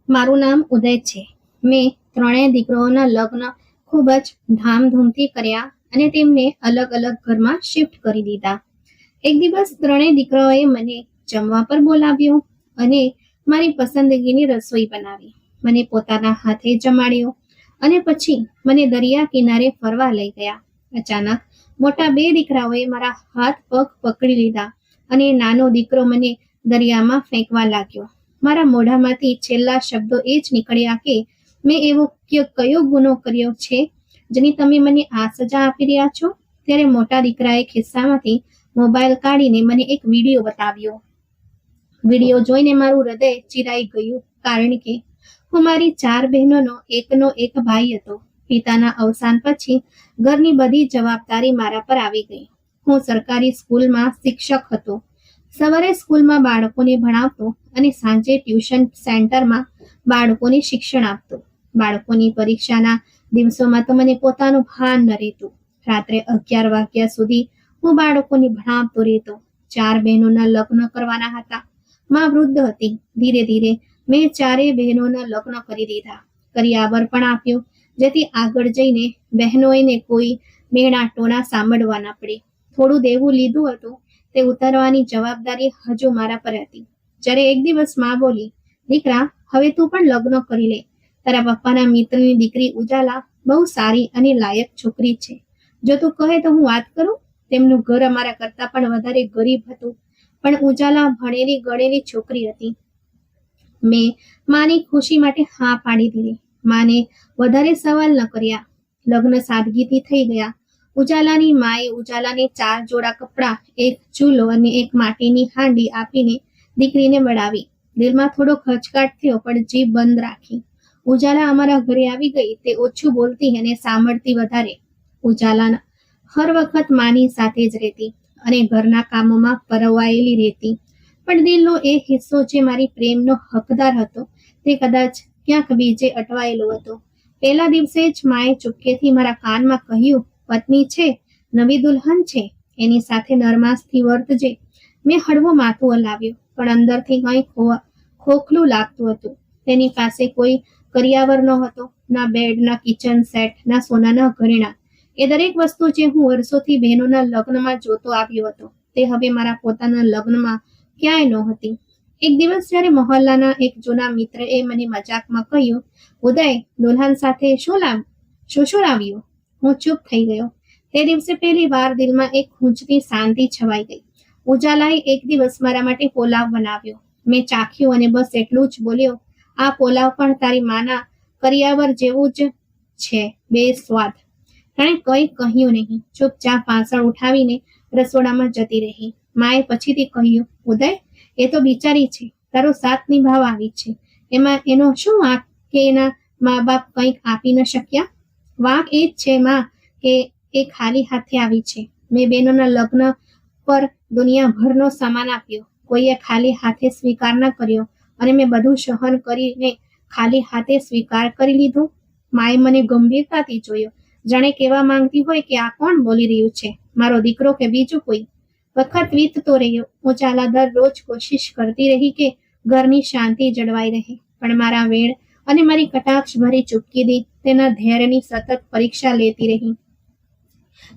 મારું નામ ઉદય છે. મેં ત્રણેય દીકરાઓના લગ્ન ખૂબ જ ધામધૂમથી કર્યા અને તેમને અલગ અલગ ઘરમાં શિફ્ટ કરી દીધા. એક દિવસ ત્રણેય દીકરાઓએ મને જમવા પર બોલાવ્યો અને મારી પસંદગીની રસોઈ બનાવી. મને પોતાના હાથે જમાડ્યો અને પછી મને દરિયા કિનારે ફરવા લઈ ગયા. અચાનક મોટા બે દીકરાઓએ મારા હાથ પગ પકડી લીધા અને નાનો દીકરો મને દરિયામાં ફેંકવા લાગ્યો. મારા મોઢામાંથી છેલ્લા શબ્દો એ જ નીકળ્યા કે મેં એવો કયો ગુનો કર્યો છે જેની તમે મને આ સજા આપી રહ્યા છો? ત્યારે મોટા દીકરાએ ખિસ્સામાંથી મોબાઈલ કાઢીને મને એક વિડીયો બતાવ્યો. વિડીયો જોઈને મારું હૃદય ચીરાઈ ગયું, કારણ કે હું મારી 4 બહેનોનો એકનો એક ભાઈ હતો. પિતાના અવસાન પછી ઘરની બધી જવાબદારી મારા પર આવી ગઈ. હું સરકારી સ્કૂલમાં શિક્ષક હતો. સવારે સ્કૂલમાં બાળકોને ભણાવતો અને સાંજે ટ્યુશન સેન્ટરમાં બાળકોને શિક્ષણ આપતો. બાળકોની પરીક્ષાના દિવસોમાં તો મને પોતાનું ભાન ન રહેતું. રાત્રે 11 વાગ્યા સુધી હું બાળકોને ભણાવતો રહેતો. 4 બહેનોના લગ્ન કરવાના હતા. માં વૃદ્ધ હતી. ધીરે ધીરે મેં 4 બહેનોના લગ્ન કરી દીધા. કરિયાવર પણ આપ્યું, જેથી આગળ જઈને બહેનોને કોઈ મેણા ટોણા સાંભળવા ન પડે. થોડું દેવું લીધું હતું, તે ઉતારવાની જવાબદારી હજુ મારા પર હતી. જ્યારે એક દિવસ માં બોલી, દીકરા, હવે તું પણ લગ્ન કરી લે. તારા પપ્પાના મિત્રની દીકરી ઉજાલા બહુ સારી અને લાયક છોકરી છે. જો તું કહે તો હું વાત કરું. તેમનું ઘર અમારા કરતા પણ વધારે ગરીબ હતું, પણ ઉજાલા ભણેલી ગણેલી છોકરી હતી. મેં માની ખુશી માટે હા પાડી દીધી. માને વધારે સવાલ ન કર્યા. લગ્ન સાદગીથી થઈ ગયા. ઉજાલાની માએ ઉજાલાને 4 જોડા કપડાં, એક ચૂલો અને એક માટીની હાંડી આપીને દીકરીને વળાવી. દિલમાં થોડો ખચકાટ થયો, પણ જીભ બંધ રાખી. ઉજાલા અમારા ઘરે આવી ગઈ. તે ઓછું બોલતી અને સાંભળતી વધારે. ઉજાલા હર વખત માની સાથે જ રહેતી અને ઘરના કામોમાં પરવાયેલી રહેતી. પણ દિલનો એ હિસ્સો જે મારી પ્રેમનો હકદાર હતો, તે કદાચ ક્યાંક બીજે અટવાયેલો હતો. પહેલા દિવસે જ માએ ચૂપકેથી મારા કાનમાં કહ્યું, પત્ની છે, નવી દુલ્હન છે, એની સાથે નરમાસથી વર્તજે. મેં હળવું માથું હલાવ્યું, પણ અંદરથી કંઈ ખોખલું લાગતું હતું. તેની પાસે કોઈ કરિયાવર નહોતો, ના બેડ, ના કિચન સેટ, ના સોનાના ઘરેણાં. એ દરેક વસ્તુ જે હું વર્ષોથી બહેનોના લગ્નમાં જોતો આવ્યો હતો, તે હવે મારા પોતાના લગ્નમાં ક્યાંય નહોતી. એક દિવસ જ્યારે મહોલ્લાના એક જૂના મિત્રએ મને મજાકમાં કહ્યું, ઉદય, દુલ્હન સાથે શું લાવ્યું? હું ચૂપ થઈ ગયો. તે દિવસે પહેલી વાર દિલમાં એક ખૂંચતી શાંતિ છવાઈ ગઈ. ઉજાલાએ એક દિવસ મારા માટે પોલાવ બનાવ્યો. મેં ચાખ્યું અને બસ એટલું જ બોલ્યો, આ પોલાવ પણ તારી માના કરિયાવર જેવું જ છે, બે સ્વાદ. તેણે કંઈ કહ્યું નહીં. ચૂપચાપ વાસણ ઉઠાવીને રસોડામાં જતી રહી. માએ પછીથી કહ્યું, ઉદય, એ તો બિચારી છે, તારો સાથ નિભાવવા આવી છે. એમાં એનો શું વાંક કે એના મા બાપ કંઈક આપી ન શક્યા? વાંક એ જ છે માં કે એ ખાલી હાથે આવી છે. મેં બહેનોના લગ્ન પર દુનિયાભરનો સામાન આપ્યો. કોઈએ ખાલી હાથે સ્વીકાર ન કર્યો અને મેં બધું સહન કરીને ખાલી હાથે સ્વીકાર કરી લીધો. માએ મને ગંભીરતાથી જોયો, જાણે કહેવા માંગતી હોય કે આ કોણ બોલી રહ્યું છે, મારો દીકરો કે બીજું કોઈ? વખત વીતતો રહ્યો. ઉજાલા દરરોજ કોશિશ કરતી રહી કે ઘરની શાંતિ જળવાઈ રહે, પણ મારા વેણ અને મારી કટાક્ષ ભરી ચૂપકીદી તેના ધૈર્યની સતત પરીક્ષા લેતી રહી.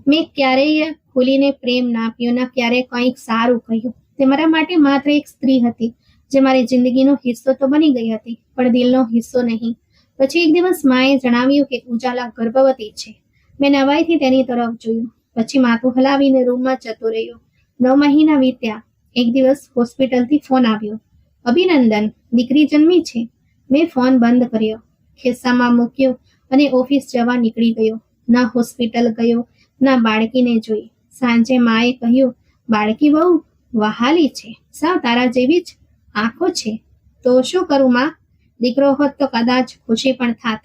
મેં ક્યારેય ખુલીને પ્રેમ ના આપ્યો, ના ક્યારેય કંઈક સારું કહ્યું. તે મારા માટે માત્ર એક સ્ત્રી હતી, જે મારી જિંદગીનો હિસ્સો તો બની ગઈ હતી, પણ દિલનો હિસ્સો નહીં. પછી એક દિવસ માએ જણાવ્યું કે ઉજાલા ગર્ભવતી છે. મેં નવાઈથી તેની તરફ જોયું, પછી માથું હલાવીને રૂમમાં જતો રહ્યો. 9 મહિના વીત્યા. એક દિવસ હોસ્પિટલથી ફોન આવ્યો, અભિનંદન, દીકરી જન્મી છે. મેં ફોન બંધ કર્યો, ખિસ્સામાં મૂક્યો અને ઓફિસ જવા નીકળી ગયો. ના હોસ્પિટલ ગયો, ના બાળકીને જોઈ. સાંજે માએ કહ્યું, બાળકી બહુ વહાલી છે, સાવ તારા જેવી જ આંખો છે. તો શું કરું માં? દીકરો હોત તો કદાચ ખુશી પણ થાત.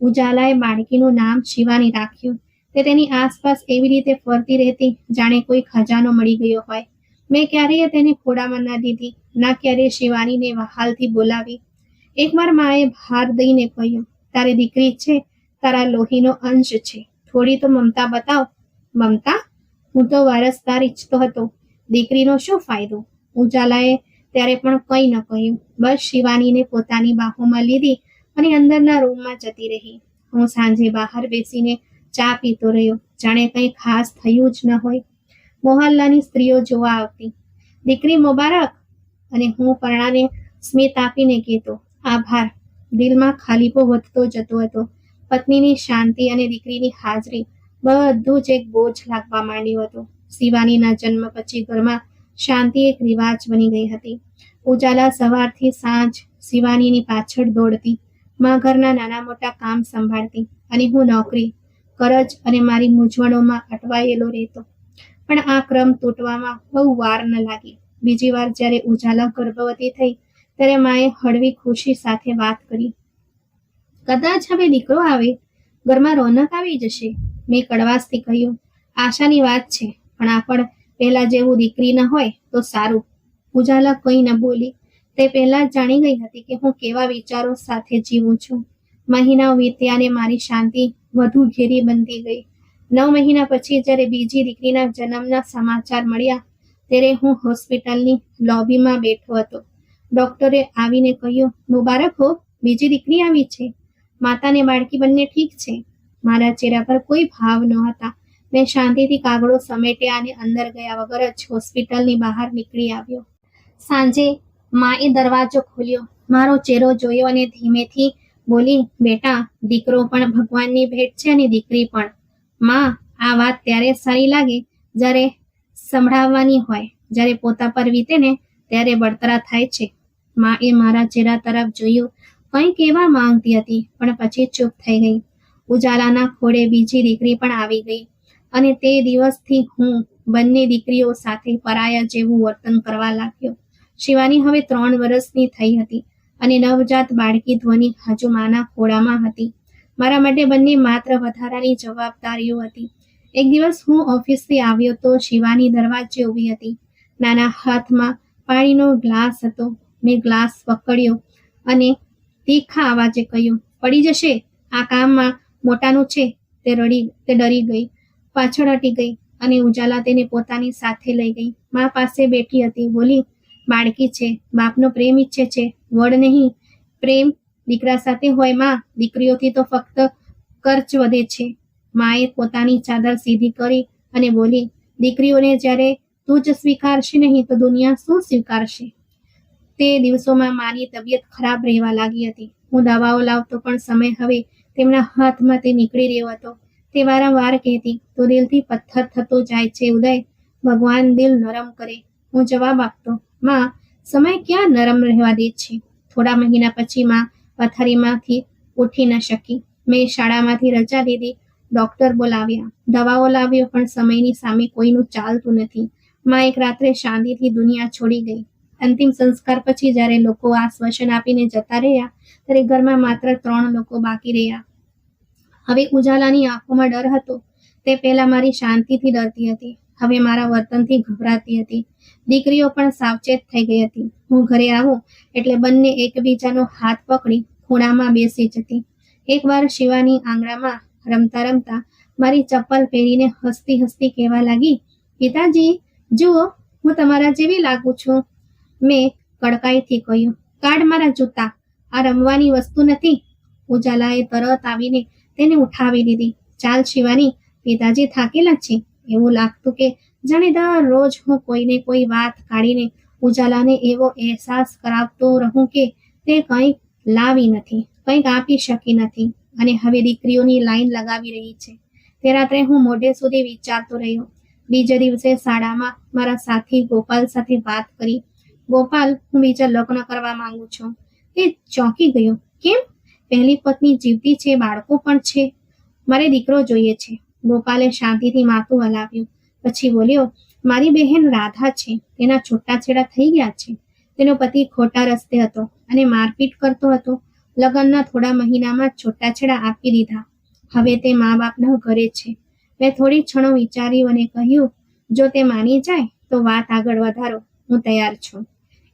ઉજાલાએ બાળકીનું નામ શિવાની રાખ્યું. તે તેની આસપાસ એવી રીતે ફરતી રહેતી જાણે કોઈ ખજાનો મળી ગયો હોય. મેં ક્યારેય તેને ખોળામાં ના દીધી, ના ક્યારેય શિવાનીને વહાલથી બોલાવી. એકવાર માએ ભાર દઈને કહ્યું, તારી દીકરી છે, તારા લોહીનો અંશ છે, થોડી તો મમતા બતાવ. મમતા? હું તો વારસદાર ઈચ્છતો હતો, દીકરીનો શું ફાયદો? ઉજાલાએ ત્યારે પણ કંઈ ન કહ્યું. બસ શિવાનીને પોતાની બાહોમાં લીધી અને અંદરના રૂમમાં જતી રહી. હું સાંજે બહાર બેસીને ચા પીતો રહ્યો, જાણે કંઈ ખાસ થયું જ ન હોય. મોહલ્લાની સ્ત્રીઓ જોવા આવતી, દીકરી મુબારક, અને હું પરણાને સ્મિત આપીને કહેતો, આભાર. દિલમાં ખાલીપો વધતો જતો હતો. પત્નીની શાંતિ અને દીકરીની હાજરી બધું જ એક બોજ લાગવા માંડ્યું હતું. શિવાનીના જન્મ પછી ઘરમાં શાંતિ એક રિવાજ બની ગઈ હતી. ઉજાલા સવારથી સાંજ શિવાનીની પાછળ દોડતી, માં ઘરના નાના મોટા કામ સંભાળતી અને હું નોકરી, કરજ અને મારી મૂંઝવણોમાં અટવાયેલો રહેતો. પણ આ ક્રમ તૂટવામાં બહુ વાર ન લાગી. બીજી વાર જ્યારે ઉજાલા ગર્ભવતી થઈ ત્યારે માએ હળવી ખુશી સાથે વાત કરી, કદાચ હવે દીકરો આવે, ઘરમાં રોનક આવી જશે. મેં કડવાશથી કહ્યું, આશાની વાત છે, પણ આપણ પહેલા જેવું દીકરી ન હોય તો સારું. ઉજાલા કંઈ ન બોલી. તે પહેલા જ જાણી ગઈ હતી કે હું કેવા વિચારો સાથે જીવું છું. મહિનાઓ વીત્યા અને મારી શાંતિ વધુ ઘેરી બનતી ગઈ. 9 મહિના પછી જ્યારે બીજી દીકરીના જન્મના સમાચાર મળ્યા ત્યારે હું હોસ્પિટલની લોબીમાં બેઠો હતો. ડોક્ટરે આવીને કહ્યું, મુબારક હો, બીજી દીકરી આવી છે. માતાને બાળકી બંને ઠીક છે. મારા ચહેરા પર કોઈ ભાવ નહોતા. મેં શાંતિથી કાગળો સમેટ્યા અને અંદર ગયા વગર જ હોસ્પિટલની બહાર નીકળી આવ્યો. સાંજે માએ દરવાજો ખોલ્યો, મારો ચહેરો જોયો અને ધીમેથી બોલી, બેટા, દીકરો પણ ભગવાનની ભેટ છે અને દીકરી પણ. માં, આ વાત ત્યારે સારી લાગે જ્યારે સંભળાવવાની હોય, જ્યારે પોતા પર વીતે ને ત્યારે બળતરા થાય છે. માએ મારા ચહેરા તરફ જોયું, કંઈ કહેવા માંગતી હતી પણ પછી ચૂપ થઈ ગઈ. ઉજાલાના ખોળે બીજી દીકરી પણ આવી ગઈ અને તે દિવસથી હું બંને દીકરીઓ સાથે પરાયા જેવું વર્તન કરવા લાગ્યો. શિવાની હવે 3 વર્ષની થઈ હતી અને નવજાત બાળકી ધ્વનિ હજુ માના ખોળામાં હતી. મારા માટે બંને માત્ર વધારાની જવાબદારીઓ હતી. એક દિવસ હું ઓફિસથી આવ્યો તો શિવાની દરવાજે ઊભી હતી. નાના હાથમાં પાણીનો ગ્લાસ હતો. મેં ગ્લાસ પકડ્યો અને તીખા અવાજે કહ્યું, પડી જશે, આ કામમાં મોટાનું છે. તે ડરી ગઈ, પાછળ હટી ગઈ અને ઉજાલા તેને પોતાની સાથે લઈ ગઈ. મા પાસે બેઠી હતી. બોલી, બાળકી છે, બાપનો પ્રેમ ઈચ્છે છે, વડ નહીં. પ્રેમ દીકરા સાથે હોય માં, દીકરીઓથી તો ફક્ત ખર્ચ વધે છે. માએ પોતાની ચાદર સીધી કરી અને બોલી, દીકરીઓને જ્યારે તું જ સ્વીકારશે નહીં તો દુનિયા શું સ્વીકારશે? તે દિવસોમાં માની તબિયત ખરાબ રહેવા લાગી હતી. હું દવાઓ લાવતો પણ સમય હવે તેમના હાથમાંથી નીકળી રહ્યો હતો. તે વારંવાર કહેતી, તો દિલથી પથ્થર થતો જાય છે ઉદય, ભગવાન દિલ નરમ કરે. હું જવાબ આપતો, માં, સમય ક્યાં નરમ રહેવા દે છે. થોડા મહિના પછી માં પથારીમાંથી ઉઠી ન શકી. મેં શાળામાંથી રજા લીધી, ડોક્ટર બોલાવ્યા, દવાઓ લાવ્યો, પણ સમયની સામે કોઈનું ચાલતું નથી. માં એક રાત્રે શાંતિથી દુનિયા છોડી ગઈ. અંતિમ સંસ્કાર પછી જ્યારે લોકો આશ્વાસન આપીને જતા રહ્યા ત્યારે ઘરમાં માત્ર 3 લોકો બાકી રહ્યા. હવે ઉજાલાની આંખોમાં ડર હતો. તે પહેલા મારી શાંતિથી ડરતી હતી, હવે મારા વર્તનથી ગભરાતી હતી. દીકરીઓ પણ સાવચેત થઈ ગઈ હતી. હું ઘરે આવું એટલે બંને એકબીજાનો હાથ પકડી ખૂણામાં બેસી જતી. એકવાર શિવાની આંગણામાં રમતા રમતા મારી ચપ્પલ પહેરીને હસતી હસતી કહેવા લાગી, પિતાજી જુઓ, હું તમારા જેવી લાગુ છું. મેં કડકાઈથી કહ્યું, કાઢ મારા જૂતા, આ રમવાની વસ્તુ નથી. ઉજાલાએ તરત આવીને તેને ઉઠાવી લીધી. ચાલ શિવાની, પિતાજી થાકેલા છે. એવું લાગતું કે જાણે દરરોજ હું કોઈને કોઈ વાત કાઢીને ઉજાલાને એવો અહેસાસ કરાવતો રહું કે તે કંઈક લાવી નથી, કંઈક આપી શકી નથી અને હવે દીકરીઓની લાઈન લગાવી રહી છે. તે રાત્રે હું મોડે સુધી વિચારતો રહ્યો. બીજા દિવસે શાળામાં મારા સાથી ગોપાલ સાથે વાત કરી. ગોપાલ, હું બીજા લગ્ન કરવા માંગુ છું. તે ચોંકી ગયો. કેમ? પહેલી પત્ની જીવતી છે, બાળકો પણ છે. મારે દીકરો જોઈએ છે. ગોપાલે શાંતિથી માથું હલાવ્યું. પછી બોલ્યો, મારી બહેન રાધા છે, તેના છૂટાછેડા થઈ ગયા છે. તેનો પતિ ખોટા રસ્તે હતો અને મારપીટ કરતો હતો. લગ્નના થોડા મહિનામાં છૂટાછેડા આપી દીધા. હવે તે મા બાપના ઘરે છે. મેં થોડી ક્ષણો વિચાર્યું અને કહ્યું, જો તે માની જાય તો વાત આગળ વધારો, હું તૈયાર છું.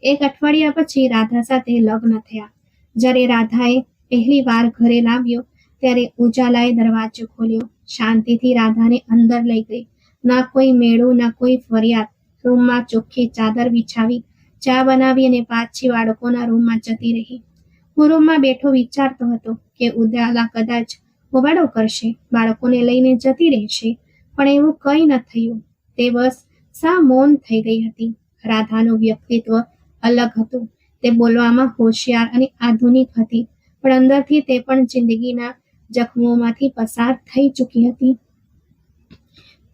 1 અઠવાડિયા પછી રાધા સાથે લગ્ન થયા. જ્યારે રાધાએ પહેલી વાર ઘરે લાવ્યો ત્યારે ઉજાલાએ દરવાજો ખોલ્યો. શાંતિથી રાધાને અંદર લઈ ગઈ. ના કોઈ મેળું, ના કોઈ ફરિયાદ. રૂમમાં ચોખ્ખી ચાદર બિછાવી, ચા બનાવી અને પાછી બાળકોના રૂમમાં જતી રહી. હું રૂમમાં બેઠો વિચારતો હતો કે ઉજાલા કદાચ હોબાળો કરશે, બાળકોને લઈને જતી રહેશે, પણ એવું કંઈ ન થયું. તે બસ સા મૌન થઈ ગઈ હતી. રાધાનું વ્યક્તિત્વ અલગ હતું. તે બોલવામાં હોશિયાર અને આધુનિક હતી, પણ અંદરથી તે પણ જિંદગીના જખમોમાંથી પસાર થઈ ચૂકી હતી.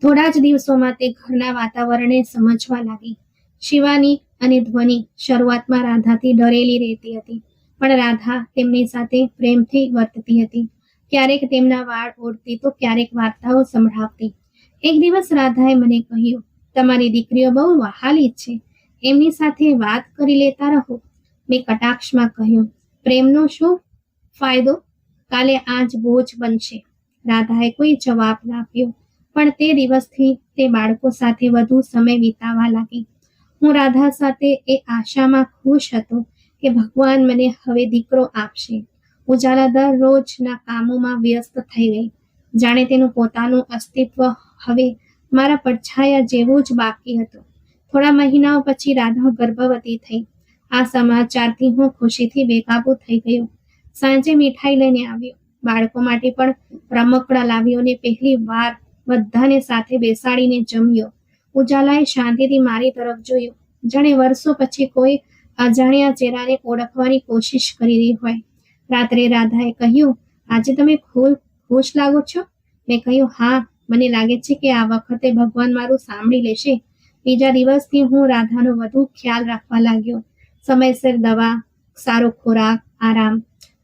થોડા જ દિવસોમાં તે ઘરના વાતાવરણને સમજવા લાગી. શિવાની અને ધ્વનિ શરૂઆતમાં રાધાથી ડરેલી રહેતી હતી, પણ રાધા તેમની સાથે પ્રેમથી વર્તતી હતી. ક્યારેક તેમના વાળ ઓળતી તો ક્યારેક વાર્તાઓ સંભળાવતી. એક દિવસ રાધાએ મને કહ્યું, તમારી દીકરીઓ બહુ વહાલી છે, એમની સાથે વાત કરી લેતા રહો. મેં કટાક્ષમાં કહ્યું, પ્રેમનો શું ફાયદો? કાલે આ જ બોજ બનશે. રાધાએ કોઈ જવાબ ન આપ્યો, પણ તે દિવસથી તે બાળકો સાથે વધુ સમય વિતાવવા લાગી. હું રાધા સાથે એ આશામાં ખુશ હતો કે ભગવાન મને હવે દીકરો આપશે. ઉજાલા દરરોજના કામોમાં વ્યસ્ત થઈ ગઈ, જાણે તેનું પોતાનું અસ્તિત્વ હવે મારા પડછાયા જેવું જ બાકી હતું. થોડા મહિનાઓ પછી રાધા ગર્ભવતી થઈ. આ સમાચારથી હું ખુશીથી બેકાબૂ થઈ ગયો. સાંજે મીઠાઈ લઈને આવ્યો, બાળકો માટે પણ રમકડા લાવ્યો અને પહેલી વાર બધાને સાથે બેસાડીને જમ્યો. ઉજાલાએ શાંતિથી મારી તરફ જોયું, જાણે વર્ષો પછી કોઈ અજાણ્યા ચહેરાને ઓળખવાની કોશિશ કરી રહી હોય. રાત્રે રાધાએ કહ્યું, આજે તમે ખુશ લાગો છો? મેં કહ્યું, હા, મને લાગે છે કે આ વખતે ભગવાન મારું સાંભળી લેશે. બીજા દિવસથી હું રાધાનો વધુ ખ્યાલ રાખવા લાગ્યો. સમયસર દવા, સારો ખોરાક, આરામ.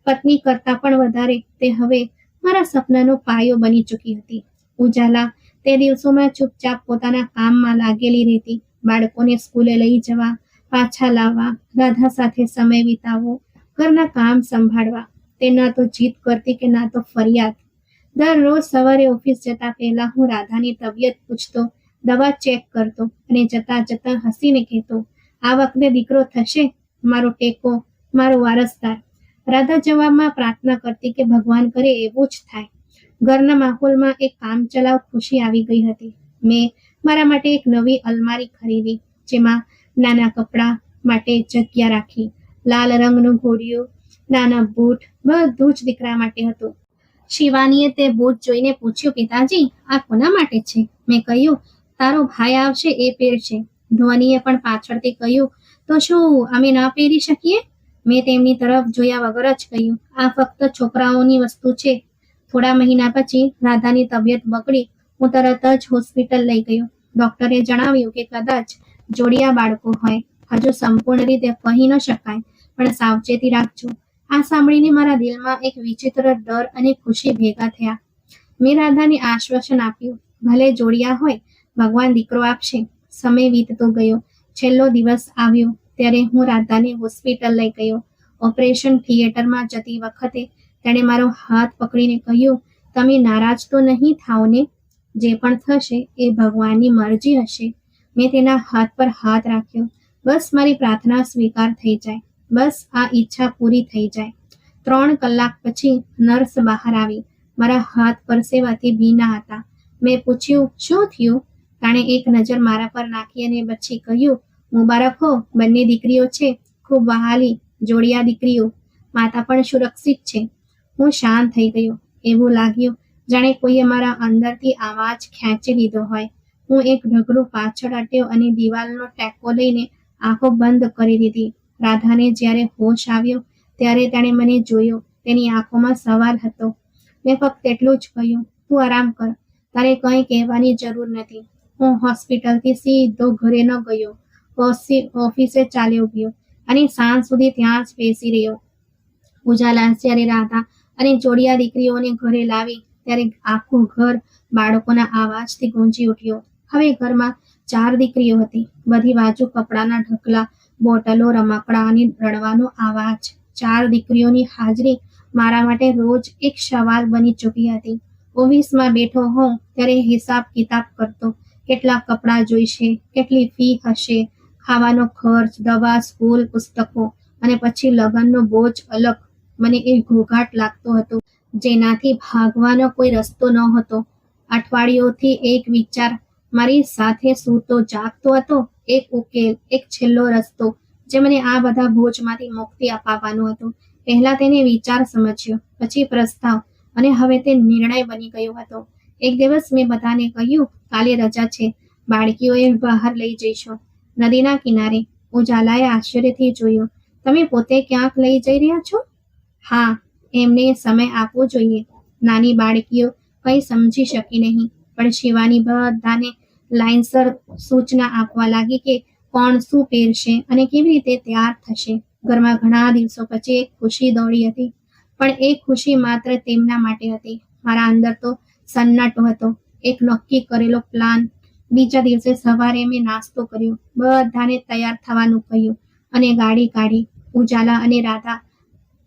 પત્ની કરતાં પણ વધારે તે હવે મારા સપનાનો પાયો બની ચૂકી હતી. ઉજાલા તે દિવસોમાં ચૂપચાપ પોતાના કામમાં લાગેલી રહેતી. બાળકોને સ્કૂલે લઈ જવા, પાછા લાવવા, રાધા સાથે સમય વિતાવવો, ઘરના કામ સંભાળવા. તે ન તો જીદ કરતી કે ના તો ફરિયાદ. દરરોજ સવારે ઓફિસ જતા પહેલા હું રાધાની તબિયત પૂછતો, દવા ચેક કરતો અને જતા જતા હસીને કહેતો, આ વખતે દીકરો થશે, મારો ટેકો, મારો વારસદાર. રાધા જવાબમાં પ્રાર્થના કરતી કે ભગવાન કરે એવું જ થાય. ઘરના માહોલમાં એક કામચલાઉ ખુશી આવી ગઈ હતી. મેં મારા માટે એક નવી અલમારી ખરીદી, જેમાં નાના કપડાં માટે જગ્યા રાખી. લાલ રંગનું ઘોડિયું, નાના બૂટ, બધું જ દીકરા માટે હતું. શિવાનીએ તે બૂટ જોઈને પૂછ્યું, પિતાજી, આ કોના માટે છે? મેં કહ્યું, તારો ભાઈ આવશે એ પહેરશે. ધ્વનિએ પણ પાછળથી કહ્યું, તો શું અમે ન પહેરી શકીએ? મેં તેમની તરફ જોયા વગર જ કહ્યું, આ ફક્ત છોકરાઓની વસ્તુ છે. થોડા મહિના પછી રાધાની તબિયત બગડી. હું તરત જ હોસ્પિટલ લઈ ગયો. ડોક્ટરે જણાવ્યું કે કદાચ જોડિયા બાળકો હોય. હજુ સંપૂર્ણ રીતે કહી ન શકાય, પણ સાવચેતી રાખજો. આ સાંભળીને મારા દિલમાં એક વિચિત્ર ડર અને ખુશી ભેગા થયા. મેં રાધાને આશ્વાસન આપ્યું, ભલે જોડિયા હોય, ભગવાન દીકરો આપશે. સમય વીતતો ગયો. છેલ્લો દિવસ આવ્યો ત્યારે હું રાધાને હોસ્પિટલ લઈ ગયો. ઓપરેશન થિયેટરમાં જતી વખતે તેણે મારો હાથ પકડીને કહ્યું, તમે નારાજ તો નહીં થાઓ ને? જે પણ થશે એ ભગવાનની મરજી હશે. મેં તેના હાથ પર હાથ રાખ્યો. બસ મારી પ્રાર્થના સ્વીકાર થઈ જાય, બસ આ ઈચ્છા પૂરી થઈ જાય. 3 કલાક પછી નર્સ બહાર આવી. મારા હાથ પરસેવાથી ભીના હતા. મેં પૂછ્યું, શું થયું? તાણે એક નજર મારા પર નાખી અને પછી કહ્યું, મુબારક હો, બંને દીકરીઓ છે, ખૂબ વહાલી જોડિયા દીકરીઓ. માતા પણ સુરક્ષિત છે. હું શાંત થઈ ગયો. એવું લાગ્યું જાણે કોઈએ મારા અંદરથી આવાજ ખેંચી લીધો હોય. હું એક ઢગલું પાછળ હટ્યો અને દિવાલનો ટેકો લઈને આંખો બંધ કરી દીધી. રાધાને જ્યારે હોશ આવ્યો ત્યારે તેણે મને જોયો. તેની આંખોમાં સવાલ હતો. મેં ફક્ત એટલું જ કહ્યું, તું આરામ કર, તારે કંઈ કહેવાની જરૂર નથી. હું હોસ્પિટલથી સીધો ઘરે ન ગયો, ઓફિસે ચાલ્યો ગયો અને સાંજ સુધી ત્યાં જ બેસી રહ્યો. ઉજાલા જ્યારે રાધા અને જોડિયા દીકરીઓને ઘરે લાવી ત્યારે આખું ઘર બાળકોના આવાજથી ગુંજી ઉઠ્યો. હવે ઘરમાં 4 દીકરીઓ હતી. બધી બાજુ કપડાના ઢગલા, બોટલો, રમકડા અને રડવાનો અવાજ. 4 દીકરીઓની હાજરી મારા માટે રોજ એક સવાલ બની ચૂકી હતી. ઓફિસમાં બેઠો હોઉં ત્યારે હિસાબ કિતાબ કરતો, કેટલા કપડાં જોઈશે, કેટલી ફી હશે, ખાવાનો ખર્ચ, દવા, સ્કૂલ, પુસ્તકો, અને પછી લગ્નનો બોજ અલગ. મને એક ઘોઘાટ લાગતો હતો જેનાથી ભાગવાનો કોઈ રસ્તો ન હતો. અઠવાડિયોથી એક વિચાર મારી સાથે સૂતો જાગતો હતો. એક ઉકેલ, એક છેલ્લો રસ્તો. જે મને આ બધા બોજમાંથી મુક્તિ અપાવવાનું હતું. પહેલા તેને વિચાર સમજ્યો, પછી પ્રસ્તાવ, અને હવે તે નિર્ણય બની ગયો હતો. એક દિવસ મેં બધાને કહ્યું, કાલે રજા છે, બાળકીઓએ બહાર લઈ જઈશું. નદીના કિનારે. ઉજાલાએ આશ્ચર્યથી જોયું. તમે પોતે ક્યાંક લઈ જઈ રહ્યા છો? હા, એમને સમય આપવો જોઈએ. નાની બાળકીઓ કંઈ સમજી શકી નહીં, પણ શિવાની બધાને લાઇનસર સૂચના આપવા લાગી કે કોણ શું પહેરશે અને કેવી રીતે તૈયાર થશે. ઘરમાં ઘણા દિવસો પછી એક ખુશી દોડી હતી, પણ એ ખુશી માત્ર તેમના માટે હતી. મારા અંદર તો સન્નાટો હતો. એક નક્કી કરેલો પ્લાન. બીજા દિવસે સવારે મેં નાસ્તો કર્યો, બધાને તૈયાર થવાનું કહ્યું અને ગાડી કાઢી. ઉજાલા અને રાધા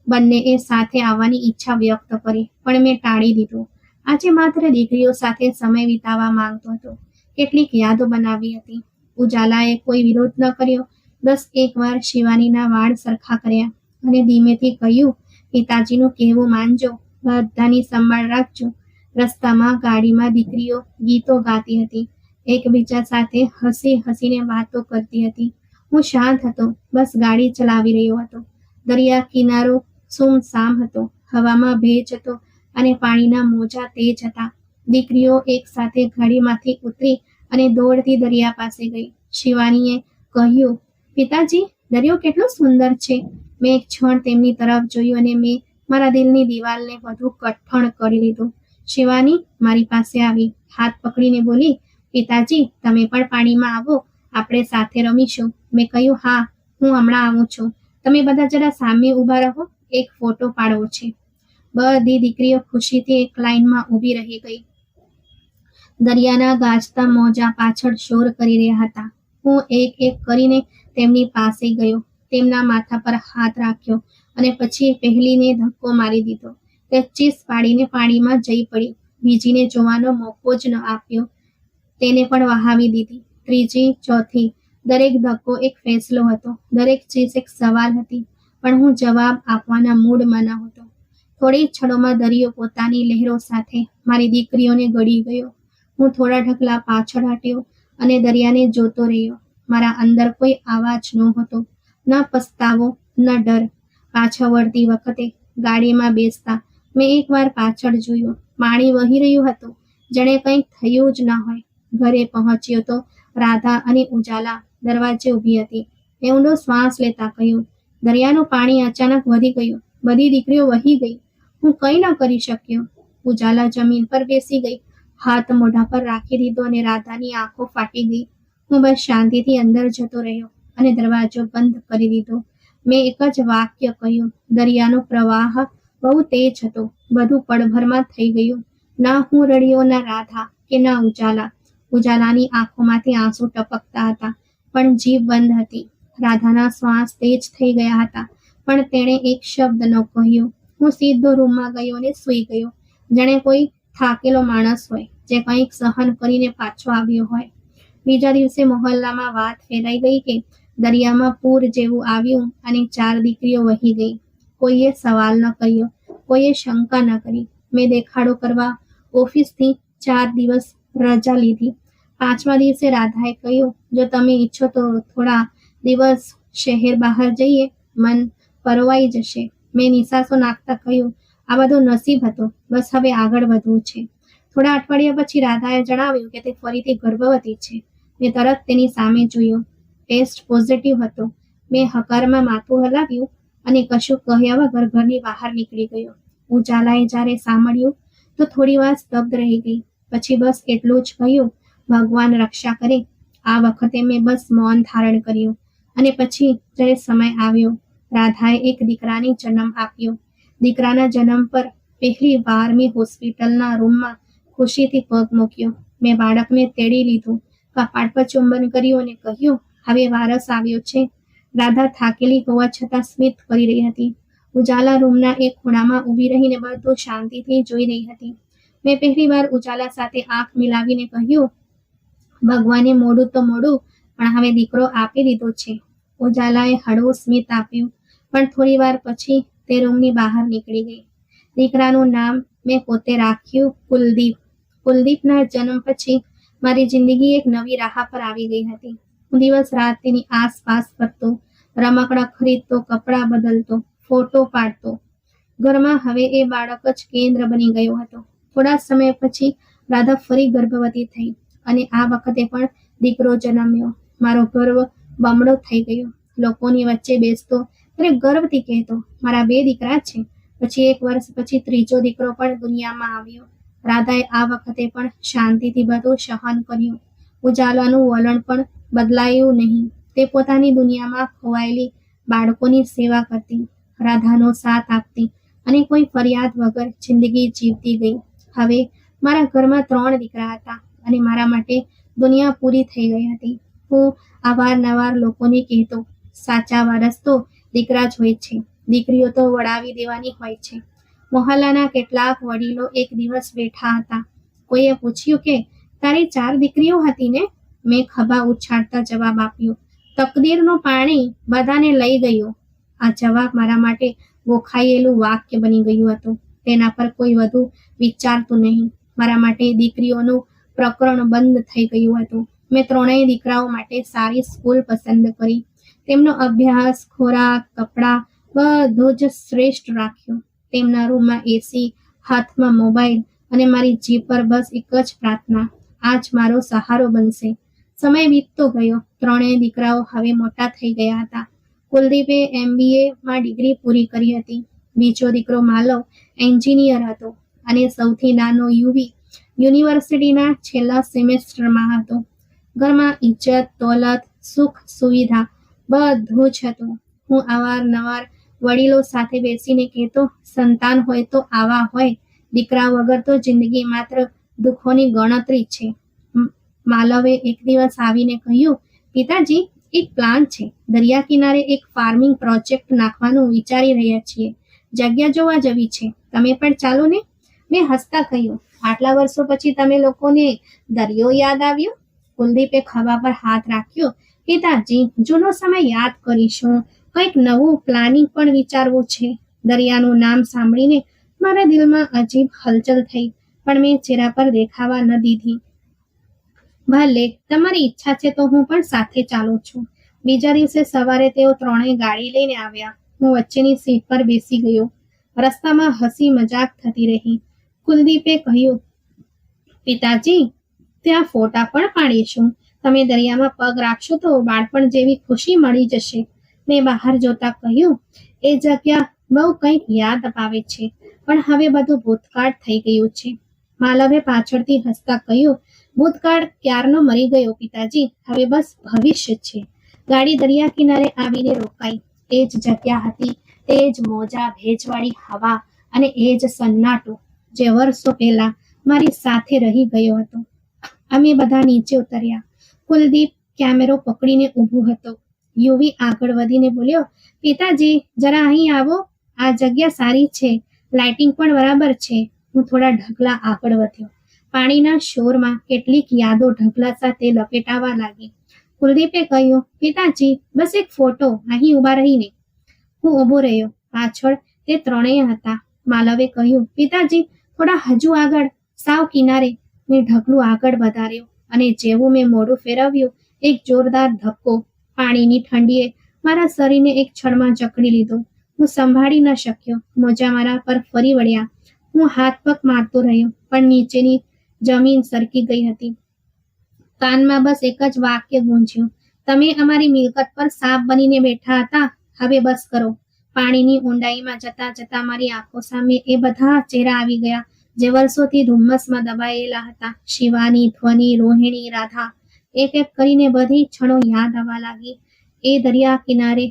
બંનેએ સાથે આવવાની ઈચ્છા વ્યક્ત કરી, પણ મેં ટાળી દીધું. આજે માત્ર દીકરીઓ સાથે સમય વિતાવવા માંગતો હતો. કેટલીક યાદો બનાવી હતી. ઉજાલાએ કોઈ વિરોધ ન કર્યો. બસ એકવાર શિવાનીના વાળ સરખા કર્યા અને ધીમેથી કહ્યું, પિતાજીનું કહેવું માનજો, બધાની સંભાળ રાખજો. રસ્તામાં ગાડીમાં દીકરીઓ ગીતો ગાતી હતી, એકબીજા સાથે હસી હસીને વાતો કરતી હતી. હું શાંત હતો, બસ ગાડી ચલાવી રહ્યો હતો. દરિયા કિનારો સુમસામ હતો, હવામાં ભેજ હતો અને પાણીના મોજા તેજ હતા. દીકરીઓ એક સાથે ગાડીમાંથી ઉતરી અને દોડતી દરિયા પાસે ગઈ. શિવાનીએ કહ્યું, પિતાજી, દરિયો કેટલો સુંદર છે. મેં એક ક્ષણ તેમની તરફ જોયું અને મેં મારા દિલની દિવાલને વધુ કઠણ કરી લીધું. શિવાની મારી પાસે આવી, હાથ પકડીને બોલી, પિતાજી, તમે પણ પાણીમાં આવો, આપણે સાથે રમીશું. મેં કહ્યું, હા, હું હમણાં આવું છું. તમે બધા જરા સામે ઊભા રહો, એક ફોટો પાડવો છે. બધી દીકરીઓ ખુશીથી એક લાઈનમાં ઊભી રહી ગઈ. દરિયાના ગાજતા મોજા પાછળ શોર કરી રહ્યા હતા. હું એક એક કરીને તેમની પાસે ગયો, તેમના માથા પર હાથ રાખ્યો અને પછી પહેલીને ધક્કો મારી દીધો. તે ચીસ પાડીને પાણીમાં જઈ પડી. બીજીને જોવાનો મોકો જ ન આપ્યો, તેને પણ વહાવી દીધી. ત્રીજી, ચોથી. દરેક ધક્કો એક ફેસલો હતો, દરેક ચીસ એક સવાલ હતી, પણ હું જવાબ આપવાના મૂડમાં ન હતો. થોડી ક્ષણોમાં દરિયો પોતાની લહેરો સાથે મારી દીકરીઓને ગળી ગયો. હું થોડા ઢગલા પાછળ હટ્યો અને દરિયાને જોતો રહ્યો. મારા અંદર કોઈ અવાજ નહોતો, ન પસ્તાવો, ન ડર. પાછળ વળતી વખતે ગાડીમાં બેસતા મેં એકવાર પાછળ જોયું. પાણી વહી રહ્યું હતું, જાણે કંઈક થયું જ ન હોય. ઘરે પહોંચ્યો તો રાધા અને ઉજાલા દરવાજે ઊભી હતી. મેં ઊંડો શ્વાસ લેતા કહ્યું, દરિયાનું પાણી અચાનક વધી ગયું, બધી દીકરીઓ વહી ગઈ. હું કંઈ ન કરી શક્યો. ઉજાલા જમીન પર બેસી ગઈ, હાથ મોઢા પર રાખી દીધો અને રાધાની આંખો ફાટી ગઈ. હું બસ શાંતિથી અંદર જતો રહ્યો અને દરવાજો બંધ કરી દીધો. મેં એક જ વાક્ય કહ્યું, દરિયાનો પ્રવાહ બહુ તેજ હતો, બધું પળભરમાં થઈ ગયું. ના હું રડ્યો, ના રાધા કે ના ઉજાલા. ઉજાલાની આંખોમાંથી આંસુ ટપકતા હતા, પણ જીભ બંધ હતી. રાધાના શ્વાસ તેજ થઈ ગયા હતા, પણ તેણે એક શબ્દ ન કહ્યો. હું સીધો રૂમમાં ગયો અને સૂઈ ગયો, જાણે કોઈ થાકેલો માણસ હોય જે કંઈક સહન કરીને પાછો આવ્યો હોય. બીજા દિવસે મોહલ્લામાં વાત ફેલાઈ ગઈ કે દરિયામાં પૂર જેવું આવ્યું અને 4 દીકરીઓ વહી ગઈ. કોઈએ સવાલ ન કર્યો, કોઈએ શંકા ન કરી. મેં દેખાડો કરવા ઓફિસથી 4 દિવસ રજા લીધી. 5મા દિવસે રાધાએ કહ્યું, જો તમે ઈચ્છો તો થોડા દિવસ શહેર બહાર જઈએ, મન પરોવાઈ જશે. મેં નિસાસો નાખતા કહ્યું, આ બધું નસીબ હતું, બસ હવે આગળ વધવું છે. થોડા અઠવાડિયા પછી રાધાએ જણાવ્યું કે તે ફરીથી ગર્ભવતી છે. મેં તરત તેની સામે જોયું. ટેસ્ટ પોઝિટિવ હતો. મેં હકારમાં માથું હલાવ્યું અને કશું કહ્યા વગર ઘરની બહાર નીકળી ગયો. ઉજાલાએ જ્યારે સાંભળ્યું તો થોડી વાર સ્તબ્ધ રહી ગઈ. પછી બસ એટલું જ કહ્યું, ભગવાન રક્ષા કરે. આ વખતે મેં બસ મૌન ધારણ કર્યું. અને પછી જ્યારે સમય આવ્યો, રાધાએ એક દીકરાને જન્મ આપ્યો. દીકરાના જન્મ પર પહેલી વાર મેં હોસ્પિટલના રૂમમાં ખુશીથી પગ મૂક્યો. મેં બાળકને તેડી લીધું, કપાળ પર ચુંબન કર્યું અને કહ્યું, હવે વારસ આવ્યો છે. રાધા થાકેલી હોવા છતાં સ્મિત કરી રહી હતી. ઉજાલા રૂમના એક ખૂણામાં ઊભી રહીને બધું શાંતિથી જોઈ રહી હતી. મેં પહેલી વાર ઉજાલા સાથે આંખ મિલાવીને કહ્યું, ભગવાને મોડું તો મોડું, પણ હવે દીકરો આપી દીધો છે. ઉજાલાએ હળવું સ્મિત આપ્યું, પણ થોડી વાર પછી તે રૂમની બહાર નીકળી ગઈ. દીકરાનું નામ મેં પોતે રાખ્યું, કુલદીપ. કુલદીપના જન્મ પછી મારી જિંદગી એક નવી રાહ પર આવી ગઈ હતી. હું દિવસ રાત તેની આસપાસ ફરતો, રમકડા ખરીદતો, કપડાં બદલતો, ફોટો પાડતો. ઘરમાં હવે એ બાળક જ કેન્દ્ર બની ગયો હતો. થોડા સમય પછી રાધા ફરી ગર્ભવતી થઈ અને આ વખતે પણ દીકરો જન્મ્યો. મારો ગર્વ બમણો થઈ ગયો. લોકોની વચ્ચે બેસતો અને ગર્વથી કહેતો, મારા 2 દીકરા છે. પછી 1 વર્ષ પછી ત્રીજો દીકરો પણ દુનિયામાં આવ્યો. રાધાએ આ વખતે પણ શાંતિથી બધું સહન કર્યું. ઉજાલાનું વલણ પણ બદલાયું નહીં. તે પોતાની દુનિયામાં ખોવાયેલી બાળકોની સેવા કરતી, રાધાનો સાથ આપતી અને કોઈ ફરિયાદ વગર જિંદગી જીવતી ગઈ. હવે મારા ઘરમાં 3 દીકરા હતા અને મારા માટે દુનિયા પૂરી થઈ ગઈ હતી. હું અવારનવાર લોકોને કહેતો, સાચા વારસ તો દીકરા જ હોય છે, દીકરીઓ તો વળાવી દેવાની હોય છે. મોહલ્લાના કેટલાક વડીલો એક દિવસ બેઠા હતા. કોઈએ પૂછ્યું કે તારી 4 દીકરીઓ હતી ને? મેં ખભા ઉછાળતા જવાબ આપ્યો, તકદીરનું પાણી બધાને લઈ ગયું. આ જવાબ મારા માટે ગોખાયેલું વાક્ય બની ગયું હતું. તેના પર કોઈ વધુ વિચારતું નહીં. મારા માટે દીકરીઓનું પ્રકરણ બંધ થઈ ગયું હતું. મેં 3 દીકરાઓ માટે સારી સ્કૂલ પસંદ કરી. તેમનો અભ્યાસ, ખોરાક, કપડાં બધું જ શ્રેષ્ઠ રાખ્યું. તેમના રૂમમાં એસી, હાથમાં મોબાઈલ અને મારી જીભ પર બસ એક જ પ્રાર્થના, આ જ મારો સહારો બનશે. સમય વીતતો ગયો. 3 દીકરાઓ હવે મોટા થઈ ગયા હતા. કુલદીપે MBA માં ડિગ્રી પૂરી કરી હતી. બીજો દીકરો માલવ એન્જિનિયર હતો અને સૌથી નાનો યુવી યુનિવર્સિટીના છેલ્લા સેમેસ્ટરમાં હતો. ઘરમાં ઇજ્જત, દોલત, સુખ, સુવિધા બધું જ હતું. હું અવારનવાર વડીલો સાથે બેસીને કહેતો, સંતાન હોય તો આવા હોય, દીકરા વગર તો જિંદગી માત્ર દુઃખોની ગણતરી છે. માલવે એક દિવસ આવીને કહ્યું, પિતાજી, એક પ્લાન છે. દરિયા કિનારે એક ફાર્મિંગ પ્રોજેક્ટ નાખવાનું વિચારી રહ્યા છીએ. જગ્યા જોવા જેવી છે. તમે પણ ચાલો ને? મેં હસતા કહ્યું, આટલા વર્ષો પછી તમે લોકોને દરિયો યાદ આવ્યો? કુલદીપે ખભા પર હાથ રાખ્યો, પિતાજી, જૂનો સમય યાદ કરીશું. કંઈક નવું પ્લાનિંગ પણ વિચારવું છે. દરિયાનું નામ સાંભળીને મારા દિલમાં અજીબ હલચલ થઈ, પણ મેં ચહેરા પર દેખાવા ન દીધી. ભલે, તમારી ઈચ્છા છે તો હું પણ સાથે ચાલું છું. બીજા દિવસે સવારે તેઓ 3 ગાડી લઈને આવ્યા. હું વચ્ચેની સીટ પર બેસી ગયો. રસ્તામાં હસી મજાક થતી રહી. કુલદીપે કહ્યું, પિતાજી, ત્યાં ફોટા પણ પાડીશું. તમે દરિયામાં પગ રાખશો તો બાળપણ જેવી ખુશી મળી જશે. મેં બહાર જોતા કહ્યું, એ જગ્યા બહુ કંઈક યાદ અપાવે છે, પણ હવે બધું ભૂતકાળ થઈ ગયું છે. માલવે પાછળથી હસતા કહ્યું, ભૂતકાળ ક્યારનો મરી ગયો પિતાજી, હવે બસ ભવિષ્ય છે. ગાડી દરિયા કિનારે આવીને રોકાઈ. એ જ જગ્યા હતી, તે જ મોજા, ભેજવાળી હવા અને એ જ સન્નાટો જે વર્ષો પહેલા મારી સાથે રહી ગયો હતો. અમે બધા નીચે ઉતર્યા. કુલદીપ કેમેરો પકડીને ઊભો હતો. યુવી આગળ વધીને બોલ્યો, પિતાજી, જરા અહીં આવો. આ જગ્યા સારી છે, લાઇટિંગ પણ બરાબર છે. હું થોડા ઢગલા આગળ વધ્યો. પાણીના શોરમાં કેટલીક યાદો ઢગલા સાથે લપેટાવા લાગી. કુલદીપે કહ્યું, પિતાજી, બસ એક ફોટો, અહીં ઊભા રહીને. હું ઊભો રહ્યો. પાછળ તે 3 હતા. માલવે કહ્યું, પિતાજી, થોડા હજુ આગળ, સાવ કિનારે. મેં ઢગલું આગળ વધાર્યો અને જેવું મેં મોઢું ફેરવ્યું, એક જોરદાર ધક્કો. પાણીની ઠંડીએ મારા શરીરને એક ક્ષણમાં જકડી લીધું. હું સંભાળી ન શક્યો. મોજા મારા પર ફરી વળ્યા. હું હાથ પગ મારતો રહ્યો, પણ નીચેની જમીન સરકી ગઈ હતી. કાનમાં બસ એક જ વાક્ય ગૂંજ્યું, તમે અમારી મિલકત પર સાપ બનીને બેઠા હતા, હવે બસ કરો. પાણીની ઊંડાઈમાં જતા જતા મારી આંખો સામે એ બધા ચહેરા આવી ગયા જે વર્ષોથી ધુમ્મસમાં દબાયેલા હતા. શિવાની, ધ્વની, રોહિણી, રાધા, એક એક કરીને બધી ક્ષણો યાદ આવવા લાગી. એ દરિયા કિનારે